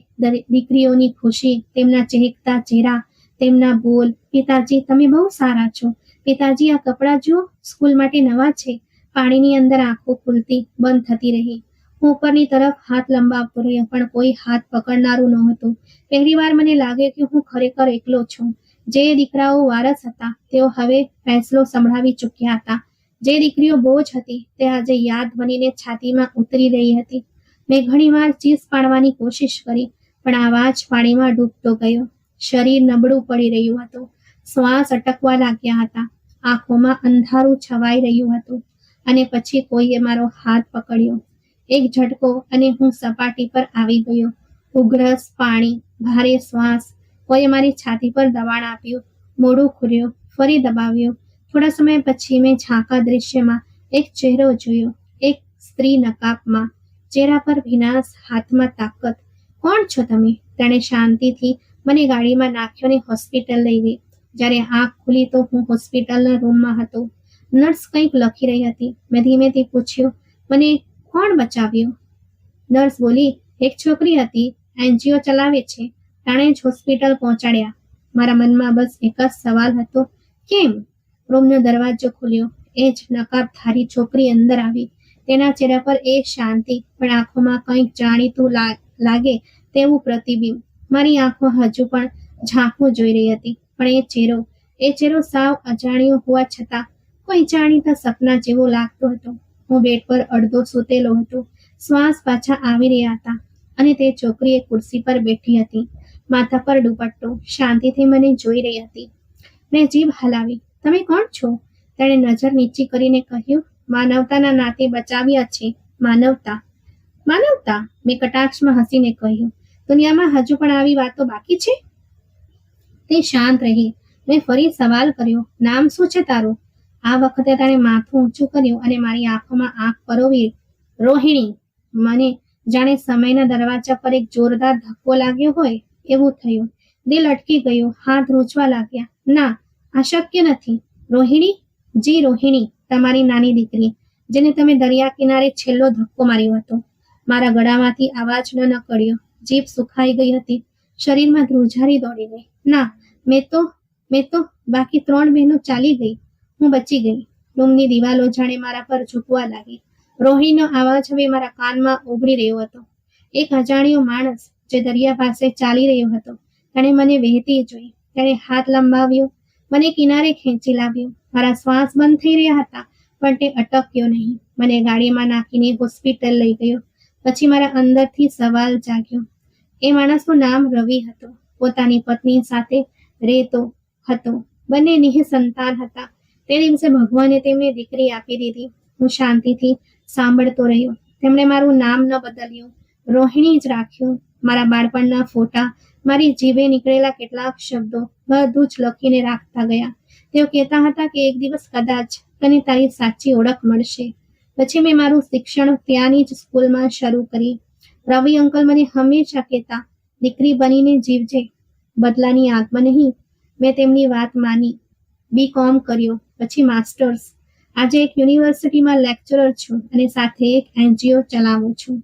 દીકરીઓની ખુશી, તેમના ચહેકતા ચહેરા, તેમના બોલ, પિતાજી, તમે બહુ સારા છો. પિતાજી, આ કપડાં જુઓ, સ્કૂલ માટે નવા છે. પાણીની અંદર આંખો ખુલતી બંધ થતી રહી. હું ઉપરની તરફ હાથ લંબાવતો રહ્યો, પણ કોઈ હાથ પકડનારું નહોતું. પહેલીવાર મને લાગ્યું કે હું ખરેખર એકલો છું. જે દીકરાઓ વારસ હતા તેઓ હવે ફેંસલો સંભળાવી ચૂક્યા હતા. જે દીકરીઓ બોજ હતી તે આજે યાદ બનીને છાતીમાં ઉતરી રહી હતી. મેં ઘણીવાર ચીસ પાડવાની કોશિશ કરી, પણ આવાજ પાણીમાં ડૂબતો ગયો. શરીર નબળું પડી રહ્યું હતું. શ્વાસ અટકવા લાગ્યા હતા. આંખોમાં અંધારું છવાઈ રહ્યું હતું. અને પછી કોઈએ મારો હાથ પકડ્યો. એક ઝટકો અને હું સપાટી પર આવી ગયો. ઉઘરસ, પાણી, ભારે શ્વાસ. કોઈએ મારી છાતી પર દબાણ આપ્યું, મોઢું ખુલ્યું, ફરી દબાવ્યું. થોડા સમય પછી મેં ઝાંખા દૃશ્યમાં એક ચહેરો જોયો, એક સ્ત્રી નકાબમાં, ચહેરા પર વિનાશ, હાથમાં તાકત. કોણ છો તમે? તેણે શાંતિથી મને ગાડીમાં નાખ્યો અને હોસ્પિટલ લઈ ગઈ. જ્યારે આંખ ખુલી તો હું હોસ્પિટલના રૂમમાં હતો. નર્સ કંઈક લખી રહી હતી. મેં ધીમેથી પૂછ્યું, મને કોણ બચાવ્યો? નર્સ બોલી, એક છોકરી હતી, એનજીઓ ચલાવે છે, તાણે જ હોસ્પિટલ પહોંચાડ્યા. મારા મનમાં બસ એક જ સવાલ હતો, કેમ? રૂમનો દરવાજો ખુલ્યો. એ જ નકાબધારી છોકરી અંદર આવી. તેના ચહેરા પર એ શાંતિ, પણ આંખોમાં કંઈક જાણીતું લાગે તેવું પ્રતિબિંબ. મારી આંખો હજુ પણ ઝાંખું જોઈ રહી હતી, પણ એ ચહેરો સાવ અજાણ્યો હોવા છતાં કોઈ જાણીતા સપના જેવો લાગતો હતો. હું બેડ પર અડધો સૂતેલો હતો. શ્વાસ પાછા આવી રહ્યા હતા અને તે છોકરી એક ખુરશી પર બેઠી હતી, માથા પર દુપટ્ટો, શાંતિથી મને જોઈ રહી હતી. મેં જીભ હલાવી. તમે કોણ છો? તેણે નજર નીચી કરીને કહ્યું, માનવતાના નાતે બચાવ્યા છે. માનવતા? માનવતા? મેં કટાક્ષમાં હસીને કહ્યું, દુનિયામાં હજુ પણ આવી વાતો બાકી છે? તે શાંત રહી. મેં ફરી સવાલ કર્યો, નામ શું છે તારું? આ વખતે તેણે માથું ઊંચું કર્યું અને મારી આંખોમાં આંખ પરોવી. રોહિણી. મને જાણે સમયના દરવાજા પર એક જોરદાર ધક્કો લાગ્યો હોય એવું થયું. દિલ અટકી ગયું, હાથ રૂંચવા લાગ્યા. ના, આ શક્ય નથી. રોહિણી? જી, રોહિણી, તમારી નાની દીકરી, જેને તમે દરિયા કિનારે છેલ્લો ધક્કો માર્યો હતો. મારા ગળામાંથી અવાજ ન નીકળ્યો. જીભ સુખાઈ ગઈ હતી. શરીરમાં ધ્રુજારી દોડી ગઈ. ના, મેં તો બાકી 3 બહેનો ચાલી ગઈ. હું બચી ગઈ. રૂમની દિવાલો જાણે મારા પર ઝૂકવા લાગી. રોહિણીનો અવાજ હવે મારા કાનમાં ઉભરી રહ્યો હતો. એક અજાણ્યો માણસ જે દરિયા પાસે ચાલી રહ્યો હતો. તેણે મને વહેતી જોઈ. તેણે હાથ લંબાવ્યો, મને કિનારે ખેંચી લાવ્યો. મારા શ્વાસ બંધ થઈ રહ્યા હતા, પણ તે અટક્યો નહીં. મને ગાડીમાં નાખીને હોસ્પિટલ લઈ ગયો. પછી મારા અંદરથી સવાલ જાગ્યો. એ માણસનું નામ રવિ હતો. પોતાની પત્ની સાથે રહેતો હતો. બંને નિઃસંતાન હતા. તે દિવસે ભગવાને તેમને દીકરી આપી દીધી. હું શાંતિથી સાંભળતો રહ્યો. તેમણે મારું નામ ન બદલ્યું, રોહિણી જ રાખ્યું. મારા બાળપણના ફોટા, મારી જીભે નીકળેલા કેટલાક શબ્દો, બધું જ લખીને રાખતા ગયા. તેઓ કહેતા હતા કે એક દિવસ કદાચ તને તારી સાચી ઓળખ મળશે. પછી મેં મારું શિક્ષણ ત્યાંની જ સ્કૂલમાં શરૂ કરી. રવિ અંકલ મને હંમેશા કહેતા, દીકરી બનીને જીવજે, બદલાની આગમાં નહીં. મેં તેમની વાત માની. BCom કર્યો, પછી માસ્ટર્સ. આજે એક યુનિવર્સિટીમાં લેક્ચરર છું અને સાથે એક NGO ચલાવું છું.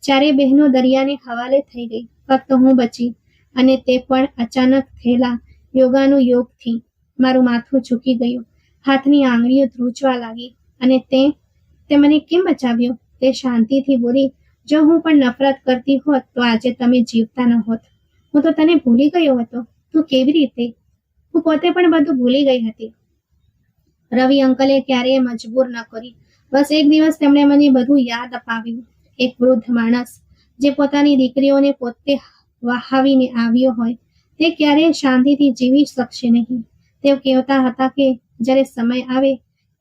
4 બહેનો દરિયાને હવાલે થઈ ગઈ. ફક્ત હું બચી, અને તે પણ અચાનક થયેલા યોગાનું યોગથી. મારું માથું ઝૂકી ગયું. હાથની આંગળીઓ ધ્રુજવા લાગી. અને તે મને કેમ બચાવ્યો? તે શાંતિથી બોલી, જો હું પણ નફરત કરતી હોત તો આજે તમે જીવતા ન હોત. હું તો તને ભૂલી ગયો હતો. તું કેવી રીતે? હું પોતે પણ બધું ભૂલી ગઈ હતી. રવિ અંકલે ક્યારેય મજબૂર ન કરી. બસ એક દિવસ તેમણે મને બધું યાદ અપાવ્યું. એક વૃદ્ધ માણસ જે પોતાની દીકરીઓને પોતે વહાવીને આવ્યો હોય, તે ક્યારેય શાંતિથી જીવી શકશે નહીં. તેઓ કહેતા હતા કે જ્યારે સમય આવે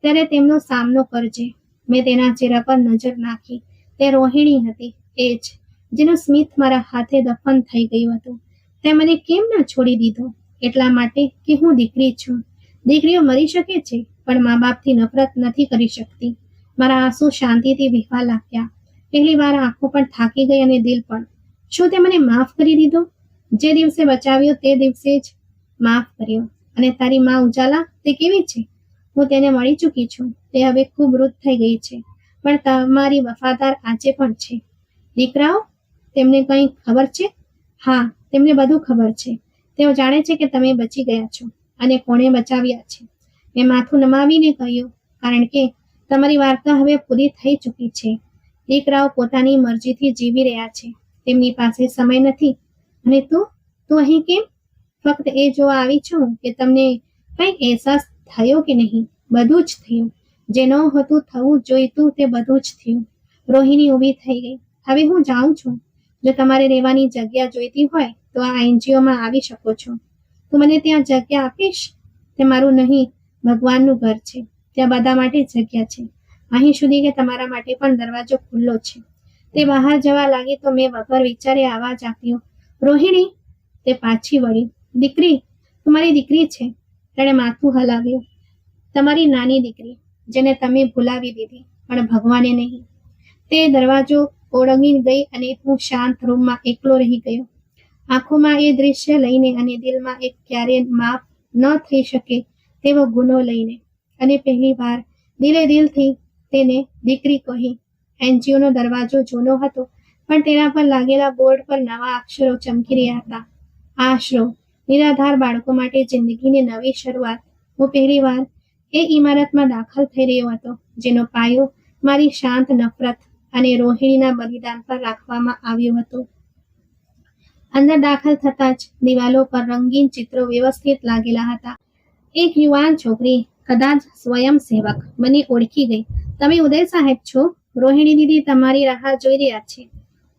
ત્યારે તેમનો સામનો કરજે. મેં તેના ચહેરા પર નજર નાખી. તે રોહિણી હતી, એ જ જેનું સ્મિત મારા હાથે દફન થઈ ગયું હતું. તે મને કેમ ન છોડી દીધો? એટલા માટે કે હું દીકરી છું. દીકરીઓ મરી શકે છે, પણ મા બાપથી નફરત નથી કરી શકતી. મારા આંસુ શાંતિથી વહેવા લાગ્યા. પહેલી વાર આંખો પણ થાકી ગઈ અને દિલ પણ. શું તે મને માફ કરી દીધો? જે દિવસે બચાવ્યો તે દિવસે જ માફ કર્યો. અને તારી માં ઉજાલા, તે કેવી છે? હું તેને મળી ચૂકી છું. તે હવે ખૂબ વૃદ્ધ થઈ ગઈ છે, પણ તમારી વફાદાર આજે પણ છે. દીકરાઓ, તેમને કંઈ ખબર છે? હા, તેમને બધું ખબર છે. તેઓ જાણે છે કે તમે બચી ગયા છો અને કોણે બચાવ્યા છે. મેં માથું નમાવીને કહ્યું, કારણ કે તમારી વાર્તા હવે પૂરી થઈ ચૂકી છે. દીકરાઓ પોતાની મરજીથી જીવી રહ્યા છે. તેમની પાસે સમય નથી. અને તું અહીં કેમ? ફક્ત એ જોવા આવી છું કે તમને કંઈક અહેસાસ થયો કે નહીં. બધું જ થયું. જે ન હતું થવું જોઈતું તે બધું જ થયું. રોહિણી ઊભી થઈ ગઈ. હવે હું જાઉં છું. જો તમારે રહેવાની જગ્યા જોઈતી હોય તો આ NGOમાં આવી શકો છો. તું મને ત્યાં જગ્યા આપીશ? તે મારું નહીં, ભગવાનનું ઘર છે. ત્યાં બધા માટે જગ્યા છે. અહીં સુધી કે તમારા માટે પણ દરવાજો ખુલ્લો છે. તે બહાર જવા લાગી તો મેં વગર વિચારે આવાજ આપ્યો, રોહિણી. તે પાછી વળી. દીકરી, તમારી દીકરી છે. તેણે માથું હલાવ્યું. તમારી નાની દીકરી, જેને તમે ભૂલાવી દીધી, પણ ભગવાને નહીં. તે દરવાજો ઓળંગી ગઈ અને હું શાંત રૂમમાં એકલો રહી ગયો. આંખોમાં એ દૃશ્ય લઈને અને દિલમાં એક ક્યારેય માફ ન થઈ શકે તેવો ગુનો લઈને, અને પહેલી વાર દિલે દિલથી તેને દીકરી કહી. એનજીઓનો દરવાજો જૂનો હતો, પણ તેના પર લાગેલા બોર્ડ પર નવા અક્ષરો ચમકી રહ્યા હતા. આશરો, નિરાધાર બાળકો માટે જિંદગીની નવી શરૂઆત. હું પહેલી વાર એ ઇમારતમાં દાખલ થઈ રહ્યો હતો, જેનો પાયો મારી શાંત નફરત અને રોહિણીના બલિદાન પર રાખવામાં આવ્યો હતો. અંદર દાખલ થતાં જ દિવાલો પર રંગીન ચિત્રો વ્યવસ્થિત લાગેલા હતા. એક યુવાન છોકરી, કદાચ સ્વયંસેવક, મને ઓળખી ગઈ. તમે ઉદય સાહેબ છો? રોહિણી દીદી તમારી રાહ જોઈ રહ્યા છે.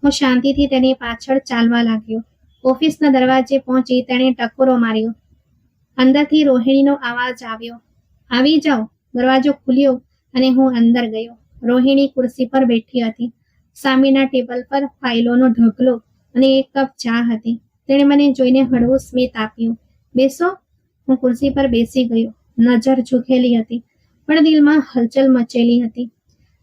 હું શાંતિથી તેની પાછળ ચાલવા લાગ્યો. ઓફિસના દરવાજે પહોંચી તેણે ટકોરો માર્યો. અંદરથી રોહિણીનો અવાજ આવ્યો, આવી જાઓ. દરવાજો ખુલ્યો અને હું અંદર ગયો. રોહિણી ખુરશી પર બેઠી હતી. સામેના ટેબલ પર ફાઇલોનો ઢગલો અને એક કપ ચા હતી. તેણે મને જોઈને હળવું સ્મિત આપ્યું. બેસો. હું ખુરશી પર બેસી ગયો. નજર ઝૂકેલી હતી, પણ દિલમાં હલચલ મચેલી હતી.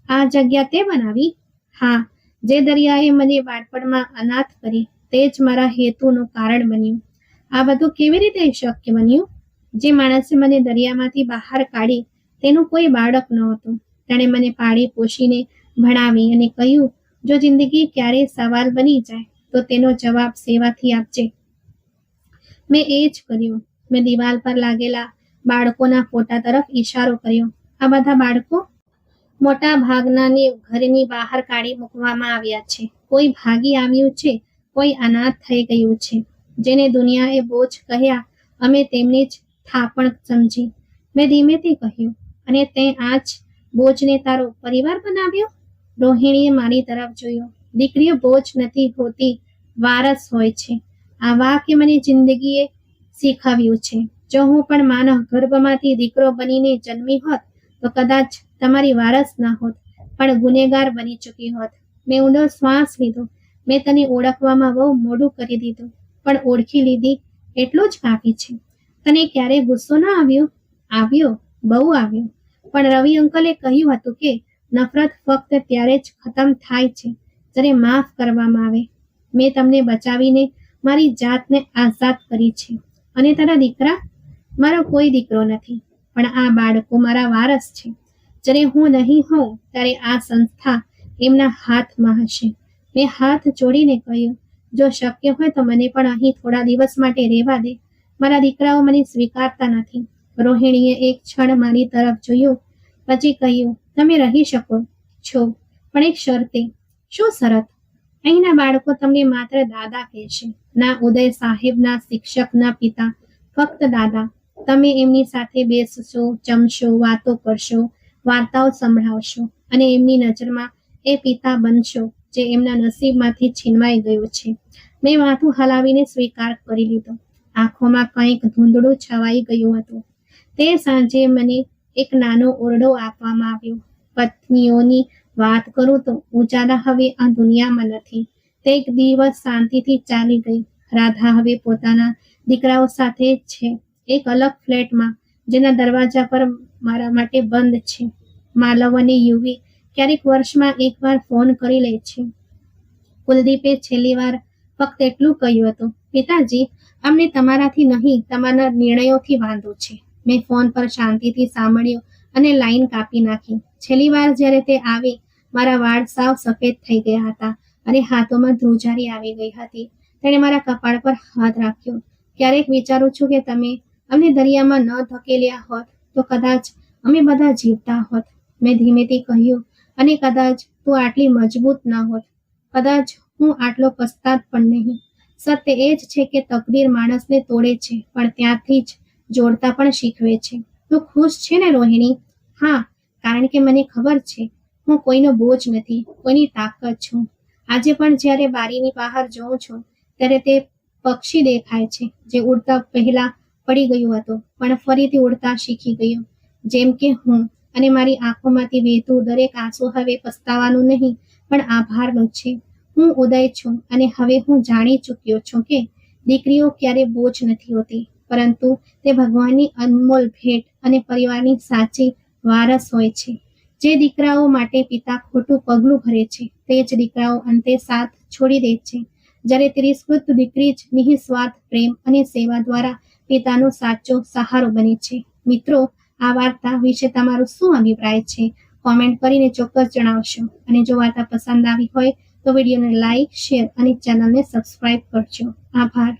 આ જગ્યા તે બનાવી? હા, જે દરિયાએ મને બાળપણમાં અનાથ કરી, તે જ મારા હેતુનું કારણ બન્યું. આ બધું કેવી રીતે શક્ય બન્યું? જે માણસે મને દરિયામાંથી બહાર કાઢી, તેનું કોઈ બાળક નહોતું. તેણે મને પાળી પોષીને ભણાવી અને કહ્યું, જો જિંદગી ક્યારેય સવાલ બની જાય તો તેનો જવાબ સેવાથી આપજે. મેં એ જ કર્યું. મેં દિવાલ પર લાગેલા બાળકોના ફોટા તરફ ઈશારો કર્યો. આ બધા બાળકો મોટા ભાગનાની ઘરની બહાર કાઢી મૂકવામાં આવ્યા છે. કોઈ ભાગી આવ્યું છે, કોઈ અનાથ થઈ ગયું છે. જેને દુનિયાએ બોજ કહ્યા, અમે તેમની જ થાપણ સમજી. મેં ધીમેથી કહ્યું, અને તે આ જ બોજને તારો પરિવાર બનાવ્યો? રોહિણીએ મારી તરફ જોયું. દીકરીઓ બોજ નથી હોતી, વારસ હોય છે. આ વાક્ય મને જિંદગીએ શીખવ્યું છે. જો હું પણ માનવ ગર્ભમાંથી દીકરો બનીને જન્મી હોત તો કદાચ તમારી વારસ ના હોત, પણ ગુનેગાર બની ચૂકી હોત. મેં ઊંડો શ્વાસ લીધો. મેં તને ઓળખવામાં બહુ મોડું કરી દીધું, પણ ઓળખી લીધી એટલું જ કાફી છે. તને ક્યારેય ગુસ્સો ના આવ્યો? આવ્યો, બહુ આવ્યો. પણ રવિ અંકલે કહ્યું હતું કે નફરત ફક્ત ત્યારે જ ખતમ થાય છે જ્યારે માફ કરવામાં આવે. મેં તમને બચાવીને મારી જાતને આઝાદ કરી છે. અને તારા દીકરા? મારો કોઈ દીકરો નથી, પણ આ બાળકો મારા વારસ છે. જ્યારે હું નહીં હોઉં ત્યારે આ સંસ્થા એમના હાથમાં હશે. મેં હાથ જોડીને કહ્યું, જો શક્ય હોય તો મને પણ અહીં થોડા દિવસ માટે રહેવા દે. મારા દીકરાઓ મને સ્વીકારતા નથી. રોહિણીએ એક ક્ષણ મારી તરફ જોયું, પછી કહ્યું, તમે રહી શકો છો, પણ એક શરતે. શું શરત? અહીંના બાળકો તમને માત્ર દાદા કહેશે. ના ઉદય સાહેબના શિક્ષકના પિતા, ફક્ત દાદા. તમે એમની સાથે બેસશો, જમશો, વાતો કરશો, વાર્તાઓ સંભળાવશો, અને એમની નજરમાં એ પિતા બનશો જે એમના નસીબમાંથી છીનવાઈ ગયું છે. મેં માથું હલાવીને સ્વીકાર કરી લીધો. આંખોમાં કંઈક ધૂંધળું છવાઈ ગયું હતું. તે સાંજે મને એક નાનો ઓરડો આપવામાં આવ્યો. પત્નીઓની વાત કરું તો ઉજાલા હવે આ દુનિયામાં નથી. તે એક દિવસ શાંતિથી ચાલી ગઈ. રાધા હવે પોતાના દીકરાઓ સાથે જ છે, એક અલગ ફ્લેટમાં, જેના દરવાજા પર મારા માટે બંધ છે. માલવની યુવી ક્યારેક વર્ષમાં એકવાર ફોન કરી લે છે. કુલદીપે છેલ્લી વાર ફક્ત એટલું કહ્યું હતું, પિતાજી, અમને તમારાથી નહીં, તમારા નિર્ણયોથી વાંધો છે. મેં ફોન પર શાંતિથી સાંભળ્યું અને લાઈન કાપી નાખી. છેલ્લી વાર જ્યારે તે આવી, મારા વાળ સાવ સફેદ થઈ ગયા હતા અને હાથોમાં ધ્રુજારી આવી ગઈ હતી. તેણે મારા કપાળ પર હાથ રાખ્યો. ક્યારેક વિચારું છું કે તમે અમને દરિયામાં ન ધકેલ્યા હોત તો કદાચ અમે બધા જીવતા હોત. મેં ધીમેથી કહ્યું, અને કદાચ તું આટલી મજબૂત ન હોત. કદાચ હું આટલો પસ્તાત પણ નહીં. સત્ય એ જ છે કે તકદીર માણસને તોડે છે, પણ ત્યાંથી જ જોડતા પણ શીખવે છે. તું ખુશ છે ને રોહિણી? હા, કારણ કે મને ખબર છે હું કોઈનો બોજ નથી, કોઈની તાકાત છું. આજે પણ જ્યારે બારીની બહાર જોઉં છું ત્યારે તે પક્ષી દેખાય છે જે ઉડતા પહેલા પડી ગયું હતું, પણ ફરીથી ઉડતા શીખી ગયું, જેમ કે હું. અને મારી આંખોમાંથી વહેતું દરેક આંસુ હવે પસ્તાવાનું નહીં, પણ આભારનું છે. હું ઉદય છું અને હવે હું જાણી ચૂક્યો છું કે દીકરીઓ ક્યારે બોજ નથી હોતી, પરંતુ તે ભગવાનની અનમોલ ભેટ અને પરિવારની સાચી વારસ હોય છે. જે દીકરાઓ માટે પિતા ખોટું પગલું ભરે છે, તે જ દીકરાઓ અંતે સાથ છોડી દે છે. જ્યારે તિરસ્કૃત દીકરી જ નિઃસ્વાર્થ પ્રેમ અને સેવા દ્વારા પિતાનો સાચો સહારો બને છે. મિત્રો, આ વાર્તા વિશે તમારો શું અભિપ્રાય છે? કોમેન્ટ કરીને ચોક્કસ જણાવશો. અને જો વાર્તા પસંદ આવી હોય તો વિડીયોને લાઈક, શેર અને ચેનલને સબસ્ક્રાઇબ કરજો. આભાર.